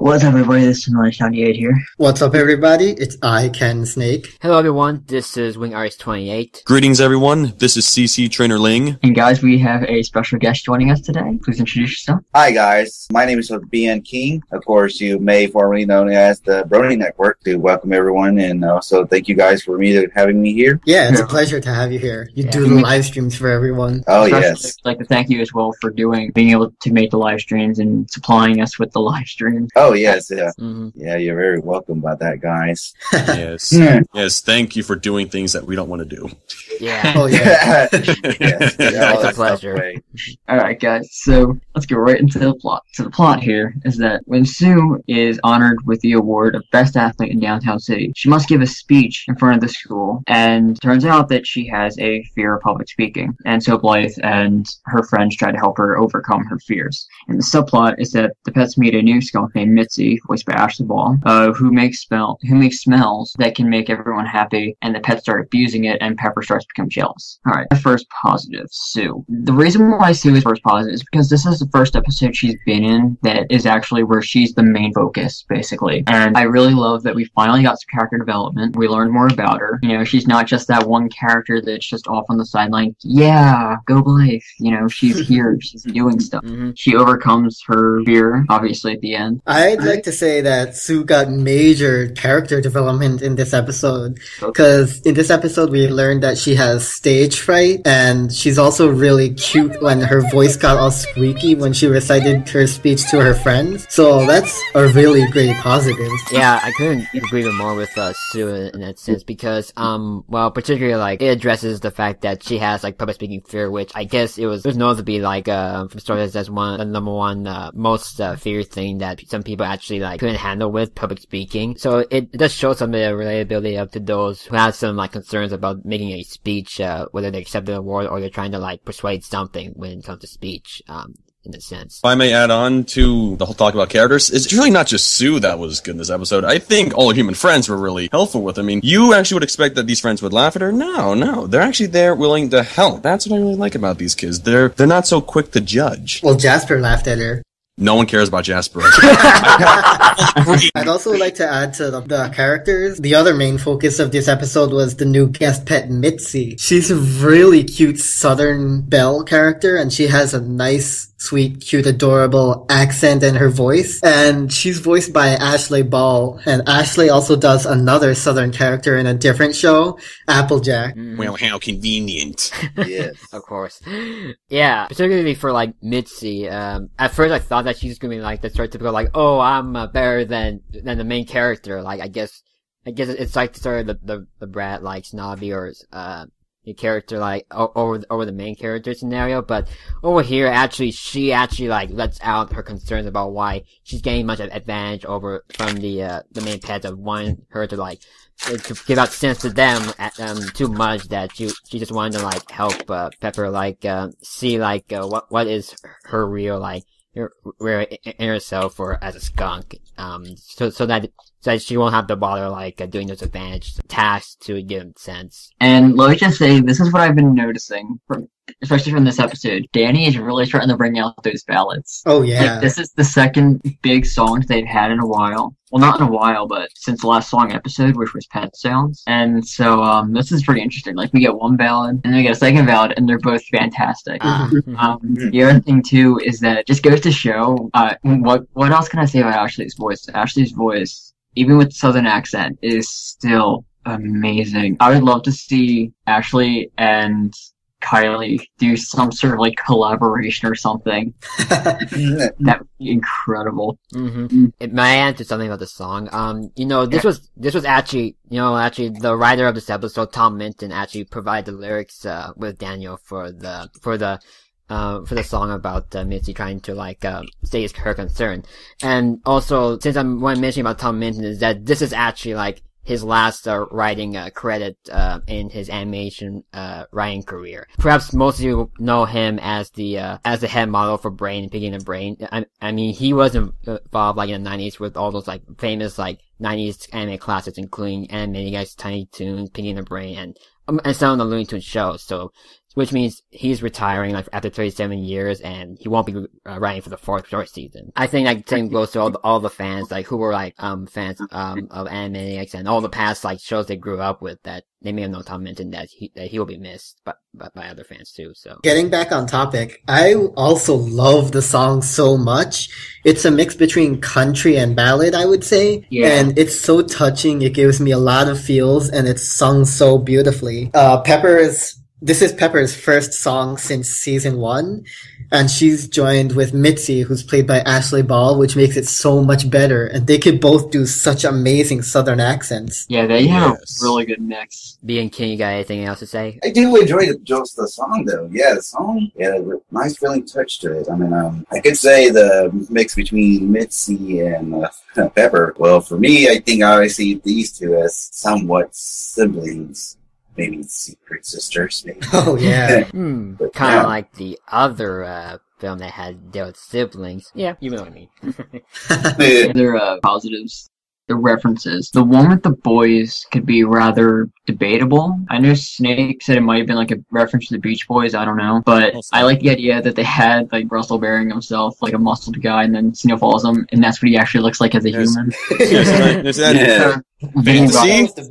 What's up, everybody? This is Information-Thread here. What's up, everybody? It's I, Ken Snake. Hello, everyone. This is WingedArtist28. Greetings, everyone. This is CC Trainor-Ling. And guys, we have a special guest joining us today. Please introduce yourself. Hi, guys. My name is BN King. Of course, you may formerly known as the Brony Network. To welcome everyone, and also thank you guys for having me here. Yeah, it's a pleasure to have you here. You do the live streams for everyone. Oh, Especially, yes. I'd like to thank you as well for being able to make the live streams and supplying us with the live streams. Oh, yes, yeah. Mm-hmm. Yeah, you're very welcome about that, guys. Yes. Yes, thank you for doing things that we don't want to do. Yeah. Oh, yeah. Yes, It's a pleasure. Alright, guys, so let's go right into the plot. So the plot here is that when Sue is honored with the award of Best Athlete in Downtown City, she must give a speech in front of the school, and turns out that she has a fear of public speaking. And so Blythe and her friends try to help her overcome her fears. And the subplot is that the pets meet a new skunk named Mitzi, voiced by Ashley Ball, who makes smells that can make everyone happy, and the pets start abusing it, and Pepper starts to become jealous. Alright, first positive, Sue. The reason why Sue is first positive is because this is the first episode she's been in that is actually where she's the main focus, basically. And I really love that we finally got some character development. We learned more about her. You know, she's not just that one character that's just off on the sideline. Yeah, go Blythe. You know, she's here. She's doing stuff. Mm-hmm. She overcomes her fear, obviously, at the end. I'd like to say that Sue got major character development in this episode. Because in this episode, we learned that she has stage fright, and she's also really cute when her voice got all squeaky when she recited her speech to her friends. So that's a really great positive. Yeah, I couldn't agree more with Sue in that sense because, well, particularly like it addresses the fact that she has like public speaking fear, which I guess it was known to be like from stories as the number one most fear thing that some people actually like couldn't handle with public speaking. So it does show some of the relatability up to those who have some like concerns about making a speech, whether they accept the award or they're trying to like persuade something when it comes to speech. In a sense. If I may add on to the whole talk about characters, it's really not just Sue that was good in this episode. I think all her human friends were really helpful with her. I mean, you actually would expect that these friends would laugh at her. No. They're actually there willing to help. That's what I really like about these kids. They're not so quick to judge. Well, Jasper laughed at her. No one cares about Jasper. I'd also like to add to the characters. The other main focus of this episode was the new guest pet, Mitzi. She's a really cute Southern Belle character, and she has a nice, sweet, cute, adorable accent in her voice. And she's voiced by Ashley Ball. And Ashley also does another Southern character in a different show, Applejack. Well, how convenient. Yes. Of course. Yeah, particularly for like Mitzi. At first I thought that she's gonna be like the stereotypical like, oh, I'm better than the main character. Like I guess it's like sort of the brat like snobby or the character like over the main character scenario, but over here she actually like lets out her concerns about why she's getting much advantage over from the main pets of wanting her to like to give out sense to them too much that she just wanted to like help Pepper like see like what is her real like her inner self or as a skunk so that she won't have to bother like doing those advantage tasks to give him sense. And let me just say, this is what I've been noticing, especially from this episode. Danny is really starting to bring out those ballads. Oh, yeah. Like, this is the second big song they've had in a while. Well, not in a while, but since the last song episode, which was Pet Sounds. And so, this is pretty interesting. Like, we get one ballad, and then we get a second ballad, and they're both fantastic. The other thing, too, is that it just goes to show, what else can I say about Ashley's voice? Ashley's voice, even with the Southern accent, is still amazing. I would love to see Ashley and Kylie do some sort of like collaboration or something. That would be incredible. It might add to something about the song. This was actually the writer of this episode, Tom Minton, actually provided the lyrics with Daniel for the song about Mitzi trying to like say her concern. And also, since I'm mentioning about Tom Minton, is that this is actually like his last writing credit in his animation writing career. Perhaps most of you know him as the head model for Brain and Piggy and the Brain. I mean, he was involved like in the 90s with all those like famous like 90s anime classics, including Animaniacs, Tiny Toons, Piggy and the Brain, and some of the Looney Tunes shows. So which means he's retiring like after 37 years, and he won't be writing for the fourth short season. I think like same goes to all the fans like who were like fans of Animaniacs and all the past like shows they grew up with, that they may have no time mentioned that he will be missed by other fans too. So getting back on topic, I also love the song so much. It's a mix between country and ballad, I would say. Yeah. And it's so touching. It gives me a lot of feels, and it's sung so beautifully. This is Pepper's first song since season 1, and she's joined with Mitzi, who's played by Ashley Ball, which makes it so much better. And they could both do such amazing Southern accents. Yeah, they have a really good mix. B and King, you got anything else to say? I do enjoy just the song, though. Yeah, the song, nice feeling touch to it. I mean, I could say the mix between Mitzi and Pepper. Well, for me, I think I see these two as somewhat siblings. Maybe secret sisters, maybe. Oh, yeah. Kind of like the other film that had dealt with siblings. Yeah, you know what I mean. They're positives. The references. The one with the boys could be rather debatable. I know Snake said it might have been like a reference to the Beach Boys, I don't know. But I like the idea that they had like Russell burying himself like a muscled guy, and then Snow follows him, and that's what he actually looks like as a human.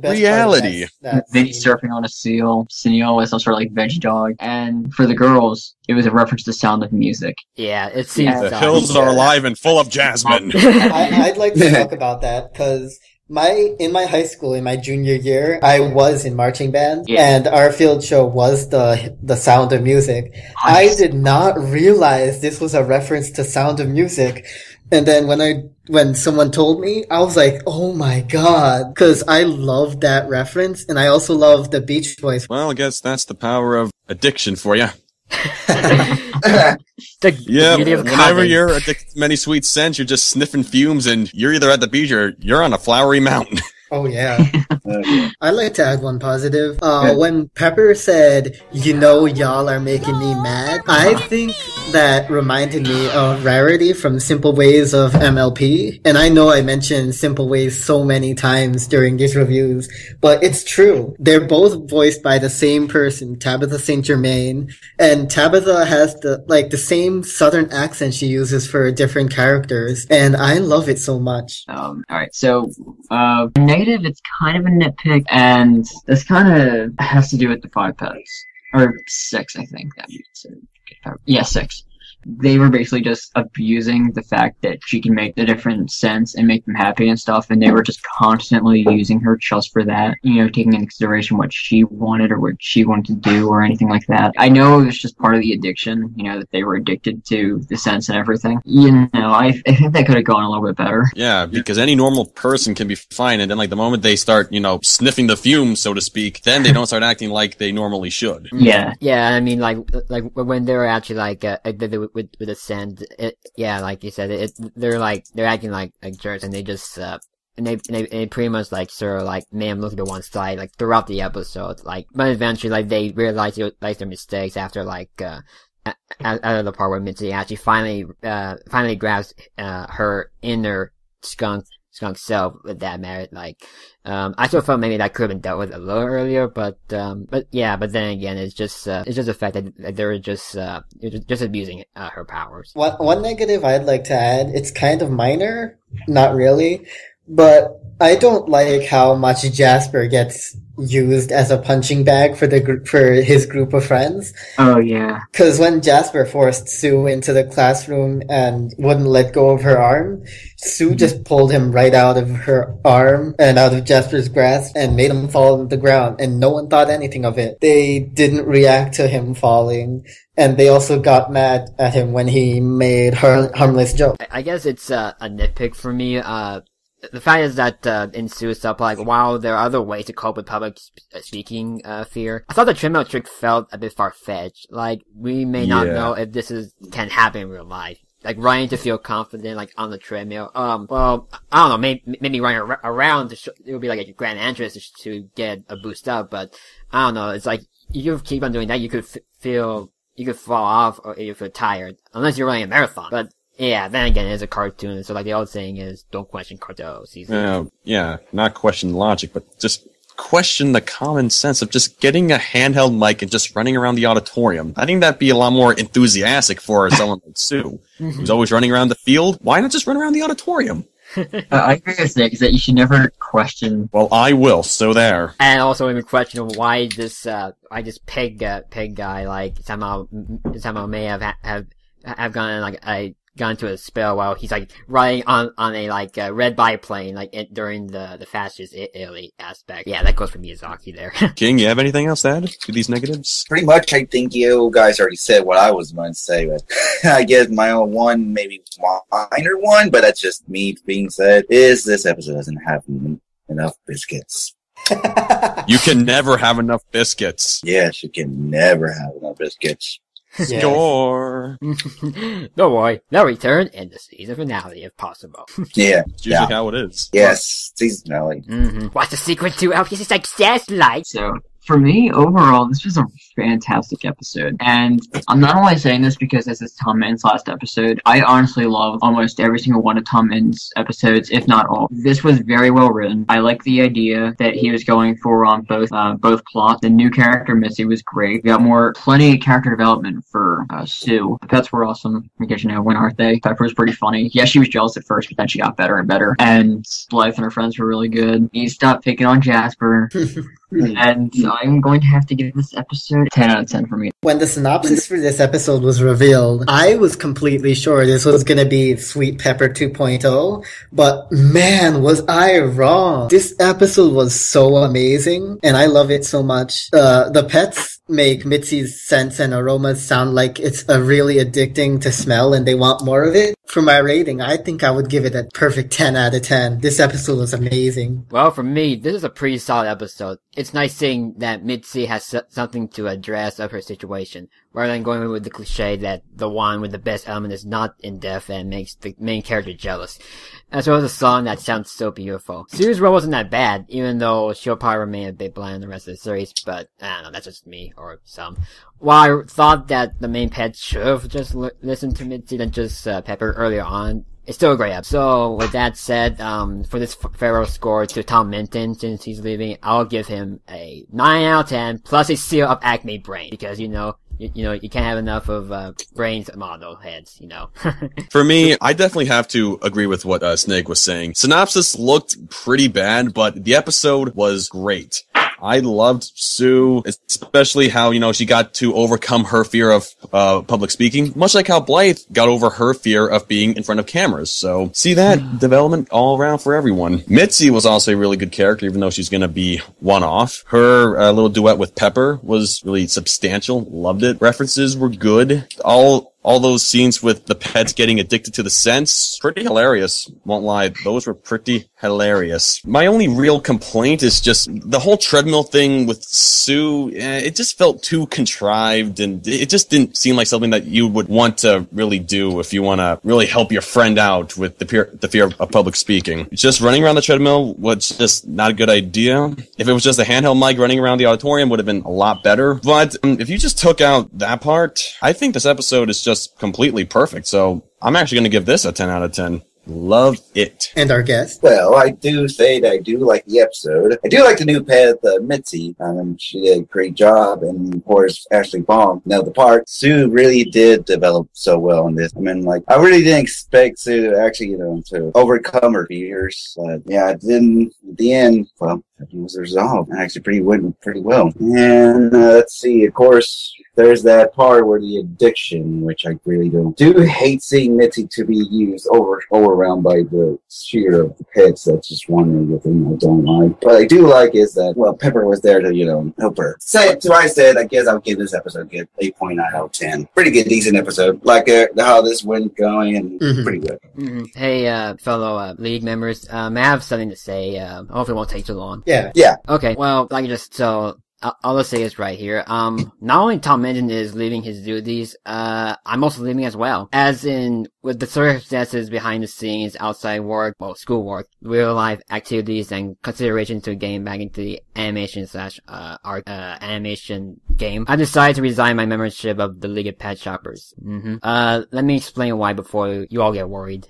Reality. Then he's surfing on a seal. Sneal is some sort of like veg dog. And for the girls, it was a reference to Sound of Music. Yeah, it seems the hills are alive and full of jasmine. I'd like to talk about that because in my high school, in my junior year, I was in marching band, and our field show was the Sound of Music. I did not realize this was a reference to Sound of Music. And then when someone told me, I was like, oh my god, because I love that reference, and I also love the Beach Boys. Well, I guess that's the power of addiction for you. Whenever you're addicted to many sweet scents, you're just sniffing fumes, and you're either at the beach or you're on a flowery mountain. Oh, yeah. I'd like to add one positive. When Pepper said, y'all are making me mad, I think that reminded me of Rarity from Simple Ways of MLP. And I know I mentioned Simple Ways so many times during these reviews, but it's true. They're both voiced by the same person, Tabitha St. Germain. And Tabitha has the same Southern accent she uses for different characters. And I love it so much. Alright, so, negative, it's kind of a nitpick, and this kind of has to do with the 5 pets. Or 6, I think. Yeah, 6. They were basically just abusing the fact that she can make the different scents and make them happy and stuff, and they were just constantly using her just for that, taking into consideration what she wanted or what she wanted to do or anything like that. I know it was just part of the addiction, that they were addicted to the scents and everything. I think that could have gone a little bit better. Yeah, because any normal person can be fine, and then like the moment they start, sniffing the fumes, so to speak, then they don't start acting like they normally should. Yeah. Yeah, I mean, like when they're actually like, with the scent, like you said, they're acting like jerks, and they just and they pretty much like sort of like made them look to one side like throughout the episode, like, but eventually like they realize their mistakes after like out of the part where Mitzi actually finally grabs her inner skunk self with that merit. Like, I still felt maybe that could have been dealt with a little earlier, but then again, it's just the fact that they're just abusing her powers. One negative I'd like to add, it's kind of minor, not really, but I don't like how much Jasper gets used as a punching bag for his group of friends. Oh yeah. Because when Jasper forced Sue into the classroom and wouldn't let go of her arm, Sue just pulled him right out of her arm and out of Jasper's grasp and made him fall on the ground, and no one thought anything of it. They didn't react to him falling, and they also got mad at him when he made harmless jokes. I guess it's a nitpick for me. The fact is that in Sue's stuff, like, while there are other ways to cope with public speaking fear, I thought the treadmill trick felt a bit far-fetched. Like, we may not know if this can happen in real life. Like, running to feel confident, like, on the treadmill. Well, I don't know, maybe running around, it would be like a grand entrance to get a boost up, but I don't know, it's like, you keep on doing that, you could fall off or you feel tired, unless you're running a marathon. But yeah, then again, it's a cartoon, so like the old saying is, don't question Cardo season. Yeah, not question logic, but just question the common sense of just getting a handheld mic and just running around the auditorium. I think that'd be a lot more enthusiastic for someone like Sue, who's always running around the field. Why not just run around the auditorium? I agree with Nick, is that you should never question. Well, I will, so there. And also even question why this pig guy, like, somehow may have gone to a spell while he's like riding on a red biplane during the fascist Italy aspect. Yeah, that goes for Miyazaki there. King, you have anything else to add to these negatives? Pretty much, I think you guys already said what I was going to say, but I guess my own one, maybe minor one, but that's just me being said, is this episode doesn't have enough biscuits. You can never have enough biscuits. Yes, you can never have enough biscuits. Score. Don't worry, they'll return in the season finale if possible. Yeah. It's usually how it is. Yes, season finale. What's the secret to Elvis' success like? So, for me, overall, this was a fantastic episode. And I'm not only saying this because this is Tom Minn's last episode. I honestly love almost every single one of Tom Minn's episodes, if not all. This was very well written. I like the idea that he was going for on both plots. The new character, Missy, was great. We got plenty of character development for Sue. The pets were awesome because, when aren't they? Pepper was pretty funny. Yeah, she was jealous at first, but then she got better and better. And Blythe and her friends were really good. He stopped picking on Jasper. And I'm going to have to give this episode 10 out of 10 for me. When the synopsis for this episode was revealed, I was completely sure this was going to be Sweet Pepper 2.0, but man, was I wrong. This episode was so amazing, and I love it so much. The pets make Mitzi's scents and aromas sound like it's really addicting to smell and they want more of it. For my rating, I think I would give it a perfect 10 out of 10. This episode was amazing. Well, for me, this is a pretty solid episode. It's nice seeing that Mitzi has something to address of her situation, rather than going with the cliche that the one with the best element is not in depth and makes the main character jealous. As well as a song that sounds so beautiful. Sue's role wasn't that bad, even though she'll probably remain a bit bland in the rest of the series, but I don't know, that's just me, or some. While I thought that the main pet should have just listened to Mitzi than just Pepper earlier on, it's still a great episode. So, with that said, for this farewell score to Tom Minton, since he's leaving, I'll give him a 9 out of 10, plus a seal of Acme Brain, because, you can't have enough of brains model heads, For me, I definitely have to agree with what Snake was saying. Synopsis looked pretty bad, but the episode was great. I loved Sue, especially how, she got to overcome her fear of public speaking, much like how Blythe got over her fear of being in front of cameras. So, see that development all around for everyone. Mitzi was also a really good character, even though she's going to be one-off. Her little duet with Pepper was really substantial. Loved it. References were good. All those scenes with the pets getting addicted to the scents, pretty hilarious. Won't lie, those were pretty hilarious. My only real complaint is just the whole treadmill thing with Sue. It just felt too contrived, and it just didn't seem like something that you would want to really do if you want to really help your friend out with the fear of public speaking. Just running around the treadmill was just not a good idea. If it was just a handheld mic running around the auditorium, would have been a lot better. But if you just took out that part, I think this episode is just completely perfect. So I'm actually going to give this a 10 out of 10. Love it. And our guest? Well, I do say that I do like the episode. I do like the new pet, Mitzi. She did a great job. And, of course, Ashley Baum nailed the part. Sue really did develop so well in this. I really didn't expect Sue to actually, to overcome her fears. But, yeah, it didn't, at the end, well, it was resolved. It actually went pretty well. And, let's see, of course, there's that part where the addiction, which I really do hate seeing Mitzi to be used overwhelmed by the sheer of the pets. That's just one thing I don't like. What I do like is that, well, Pepper was there to, help her. So I said, I guess I'll give this episode a 8.9 out of 10. Pretty good, decent episode. Like how this went going, and pretty good. Mm-hmm. Hey, fellow League members, I have something to say. Hopefully it won't take too long. Yeah. Okay, well, I'll just say this right here. Not only Tom Minton is leaving his duties, I'm also leaving as well. As in, with the circumstances behind the scenes, outside work, schoolwork, real life activities, and consideration to getting back into the animation art animation game, I decided to resign my membership of the League of Petshoppers. Let me explain why before you all get worried.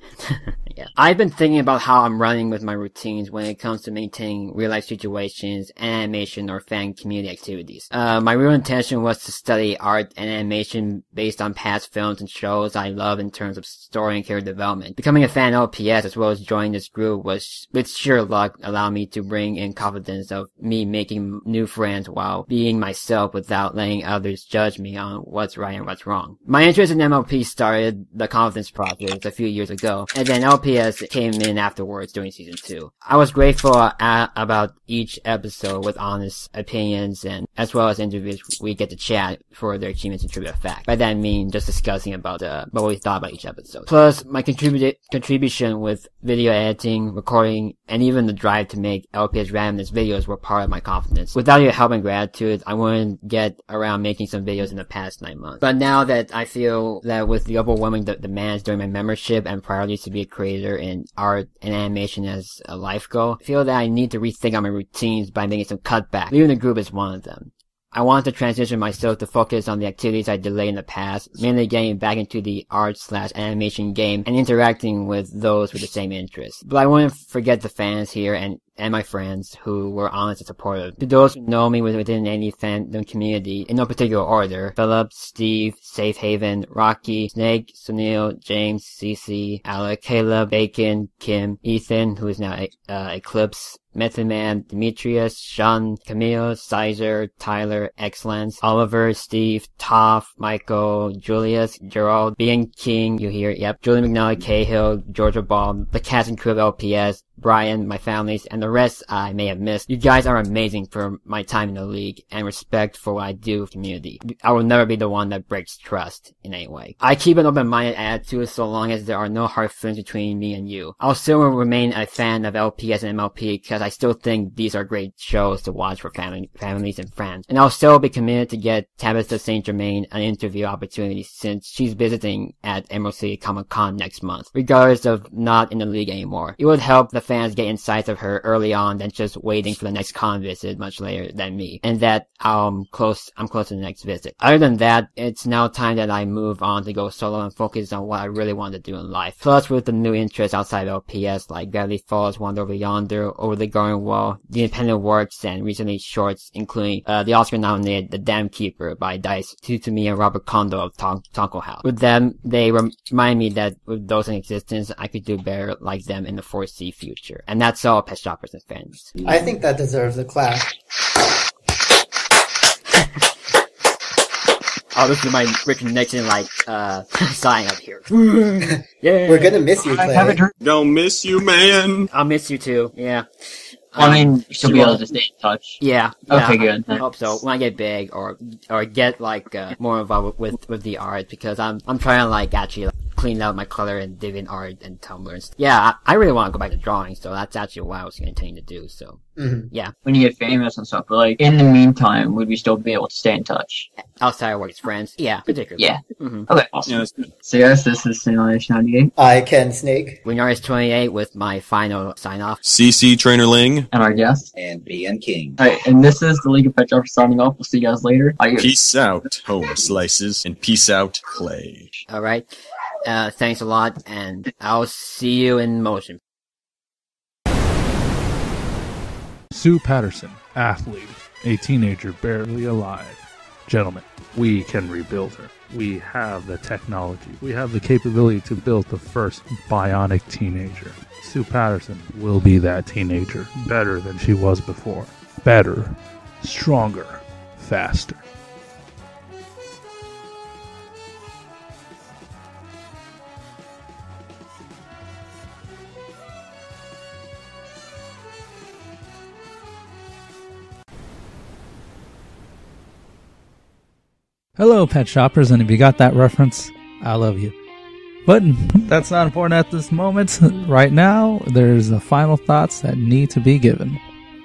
Yeah. I've been thinking about how I'm running with my routines when it comes to maintaining real-life situations, animation, or fan community activities. My real intention was to study art and animation based on past films and shows I love in terms of story and character development. Becoming a fan of LPS as well as joining this group was, with sheer luck, allowed me to bring in confidence of me making new friends while being myself without letting others judge me on what's right and what's wrong. My interest in MLP started the confidence process a few years ago, and then LPS came in afterwards during season 2. I was grateful about each episode with honest opinions, and as well as interviews we get to chat for their achievements and trivia facts. By that I mean just discussing about what we thought about each episode. Plus, my contribution with video editing, recording, and even the drive to make LPS randomness videos were part of my confidence. Without your help and gratitude, I wouldn't get around making some videos in the past 9 months. But now that I feel that with the overwhelming demands during my membership and priorities to be a creator in art and animation as a life goal, I feel that I need to rethink on my routines by making some cutbacks. Leaving the group is one of them. I want to transition myself to focus on the activities I delayed in the past, mainly getting back into the art/animation game and interacting with those with the same interests. But I wouldn't forget the fans here and my friends who were honest and supportive. To those who know me within any fandom community, in no particular order, Philip, Steve, Safe Haven, Rocky, Snake, Sunil, James, CC, Alec, Caleb, Bacon, Kim, Ethan, who is now Eclipse, Method Man, Demetrius, Sean, Camille, Sizer, Tyler, Excellence, Oliver, Steve, Toph, Michael, Julius, Gerald, Being King, you hear, yep, Julie McNally, Cahill, Georgia Ball, the cast and crew of LPS, Brian, my families, and the rest I may have missed. You guys are amazing for my time in the league and respect for what I do with community. I will never be the one that breaks trust in any way. I keep an open-minded attitude so long as there are no hard feelings between me and you. I'll still remain a fan of LPS and MLP because I still think these are great shows to watch for families and friends. And I'll still be committed to get Tabitha St. Germain an interview opportunity since she's visiting at Emerald City Comic Con next month, regardless of not in the league anymore. It would help the fans get insights of her early on than just waiting for the next con visit much later than me, and that I'm close to the next visit. Other than that, it's now time that I move on to go solo and focus on what I really want to do in life. Plus, with the new interests outside of LPS like Gravity Falls, Wander Over Yonder, Over the Garden Wall, the independent works, and recently shorts including the Oscar-nominated The Dam Keeper by Dice Tutumi and Robert Kondo of Tonko House. With them, they remind me that with those in existence, I could do better like them in the 4C future. And that's all, Petshoppers and fans. I think that deserves a clap. Oh, this is my Rick Nixon, sign up here. Yeah. We're gonna miss you, Clay. Don't miss you, man. I'll miss you too, yeah. I mean, she'll be able to stay in touch. Yeah. Okay, good. I hope so. When I get big or get more involved with the art, because I'm trying to actually clean out my color and DeviantArt and Tumblr and stuff. Yeah, I really want to go back to drawing, so that's actually what I was intending to do, so. Mm-hmm. Yeah. When you get famous and stuff, but in the meantime, would we still be able to stay in touch? Outside of work, friends? Yeah, particularly. Yeah. Mm-hmm. Okay, awesome. Yeah, that's good. So yes, this is Trainor-Ling I Ken Snake. WingedArtist28 with my final sign-off. CC Trainor-Ling. and our guest. And BN King. Alright, and this is the League of Petshoppers signing off. We'll see you guys later. Adios. Peace out, home slices, and peace out, Clay. Alright. Thanks a lot, and I'll see you in motion. Sue Patterson, athlete, a teenager barely alive. Gentlemen, we can rebuild her. We have the technology. We have the capability to build the first bionic teenager. Sue Patterson will be that teenager, better than she was before. Better, stronger, faster. Hello, Pet Shoppers, and if you got that reference, I love you. But that's not important at this moment. Right now, there's the final thoughts that need to be given.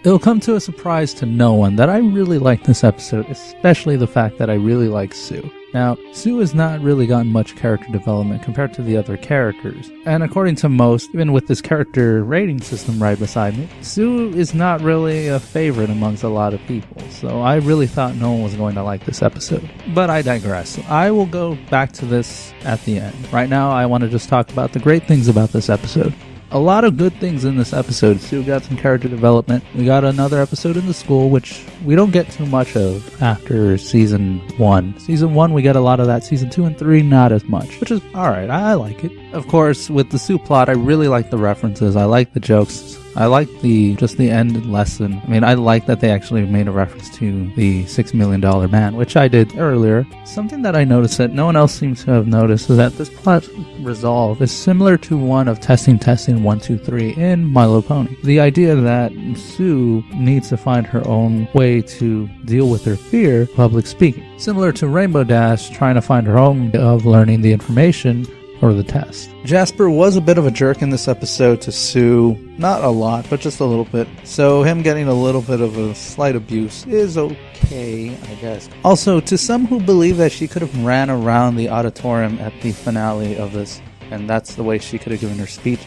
It'll come to a surprise to no one that I really like this episode, especially the fact that I really like Sue. Now, Sue has not really gotten much character development compared to the other characters. And according to most, even with this character rating system right beside me, Sue is not really a favorite amongst a lot of people. So I really thought no one was going to like this episode. But I digress. I will go back to this at the end. Right now, I want to just talk about the great things about this episode. A lot of good things in this episode. Sue got some character development. We got another episode in the school, which we don't get too much of after Season 1. Season 1, we get a lot of that. Season 2 and 3, not as much, which is alright. I like it. Of course, with the Sue plot, I really like the references. I like the jokes. I like the end lesson. I mean, I like that they actually made a reference to the $6 Million Man, which I did earlier. Something that I noticed that no one else seems to have noticed is that this plot resolve is similar to one of Testing 1, 2, 3 in My Little Pony. The idea that Sue needs to find her own way to deal with her fear of public speaking. Similar to Rainbow Dash trying to find her own way of learning the information for the test. Jasper was a bit of a jerk in this episode to Sue. Not a lot, but just a little bit. So him getting a little bit of a slight abuse is okay, I guess. Also, to some who believe that she could have ran around the auditorium at the finale of this, and that's the way she could have given her speech,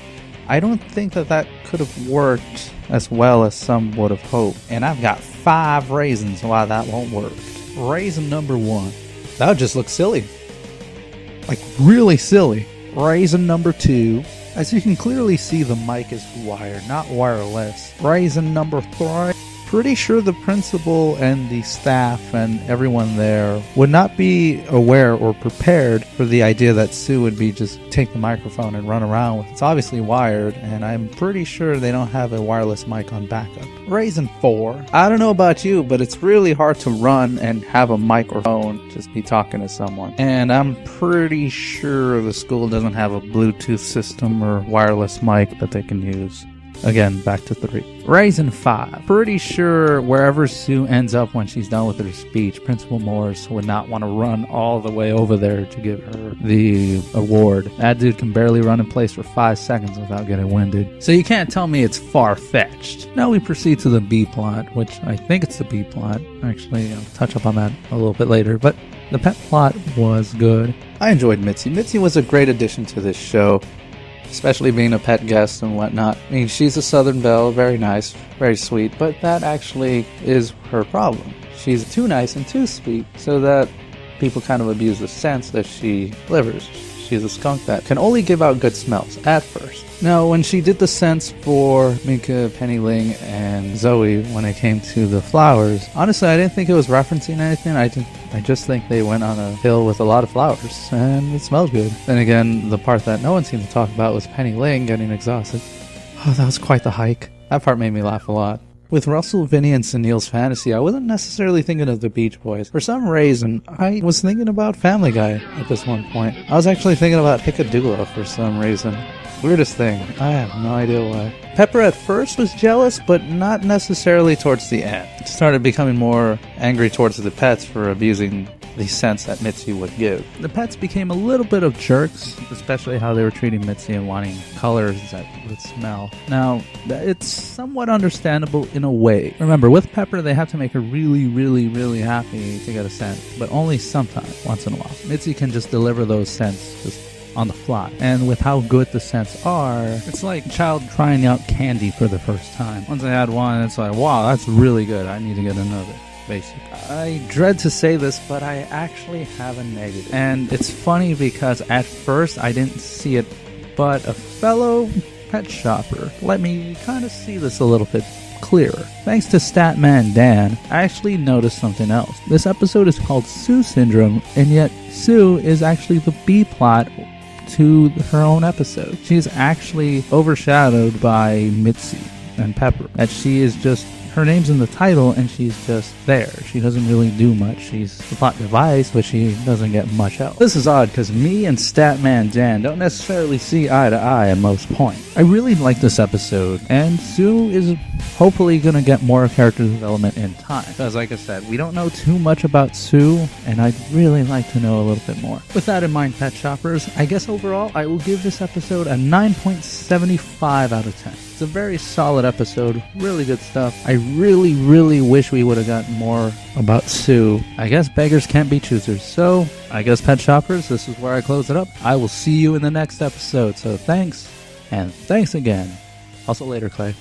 I don't think that could have worked as well as some would have hoped. And I've got 5 reasons why that won't work. Reason number 1. That would just look silly. Like, really silly. Reason number 2. As you can clearly see, the mic is wired, not wireless. Reason number 3. Pretty sure the principal and the staff and everyone there would not be aware or prepared for the idea that Sue would be just take the microphone and run around with it. It's obviously wired, and I'm pretty sure they don't have a wireless mic on backup. Reason 4. I don't know about you, but it's really hard to run and have a microphone, just be talking to someone. And I'm pretty sure the school doesn't have a Bluetooth system or wireless mic that they can use. Again, back to 3. Reason 5. Pretty sure wherever Sue ends up when she's done with her speech, Principal Morris would not want to run all the way over there to give her the award. That dude can barely run in place for 5 seconds without getting winded. So you can't tell me it's far-fetched. Now we proceed to the B plot, which I think it's the B plot. Actually, I'll touch up on that a little bit later, but the pet plot was good. I enjoyed Mitzi. Mitzi was a great addition to this show, especially being a pet guest and whatnot. I mean, she's a Southern Belle, very nice, very sweet, but that actually is her problem. She's too nice and too sweet, so that people kind of abuse the scents that she delivers. She's a skunk that can only give out good smells at first. Now, when she did the scents for Minka, Penny Ling, and Zoe when it came to the flowers, honestly, I didn't think it was referencing anything. I just think they went on a hill with a lot of flowers, and it smells good. Then again, the part that no one seemed to talk about was Penny Ling getting exhausted. Oh, that was quite the hike. That part made me laugh a lot. With Russell, Vinny, and Sunil's fantasy, I wasn't necessarily thinking of the Beach Boys. For some reason, I was thinking about Family Guy at this one point. I was actually thinking about Picadillo for some reason. Weirdest thing. I have no idea why. Pepper at first was jealous, but not necessarily towards the end. She started becoming more angry towards the pets for abusing the scents that Mitzi would give. The pets became a little bit of jerks, especially how they were treating Mitzi and wanting colors that would smell. Now, it's somewhat understandable in a way. Remember, with Pepper, they have to make her really, really, really happy to get a scent, but only sometimes, once in a while. Mitzi can just deliver those scents just on the fly. And with how good the scents are, it's like a child trying out candy for the first time. Once they had one, it's like, wow, that's really good. I need to get another. Basic. I dread to say this, but I actually have a negative. And it's funny because at first I didn't see it, but a fellow pet shopper let me kind of see this a little bit clearer. Thanks to Statman Dan, I actually noticed something else. This episode is called Sue Syndrome, and yet Sue is actually the B plot to her own episode. She is actually overshadowed by Mitzi and Pepper. That she is just, her name's in the title and she's just there. She doesn't really do much. She's the plot device, but she doesn't get much else. This is odd because me and Statman Dan don't necessarily see eye to eye at most points. I really like this episode, and Sue is hopefully going to get more character development in time. Because like I said, we don't know too much about Sue, and I'd really like to know a little bit more. With that in mind, Pet Shoppers, I guess overall I will give this episode a 9.75 out of 10. It's a very solid episode. Really good stuff. I really, really wish we would have gotten more about Sue. I guess beggars can't be choosers. So, I guess Pet Shoppers, this is where I close it up. I will see you in the next episode. So thanks, and thanks again. Also later, Clay.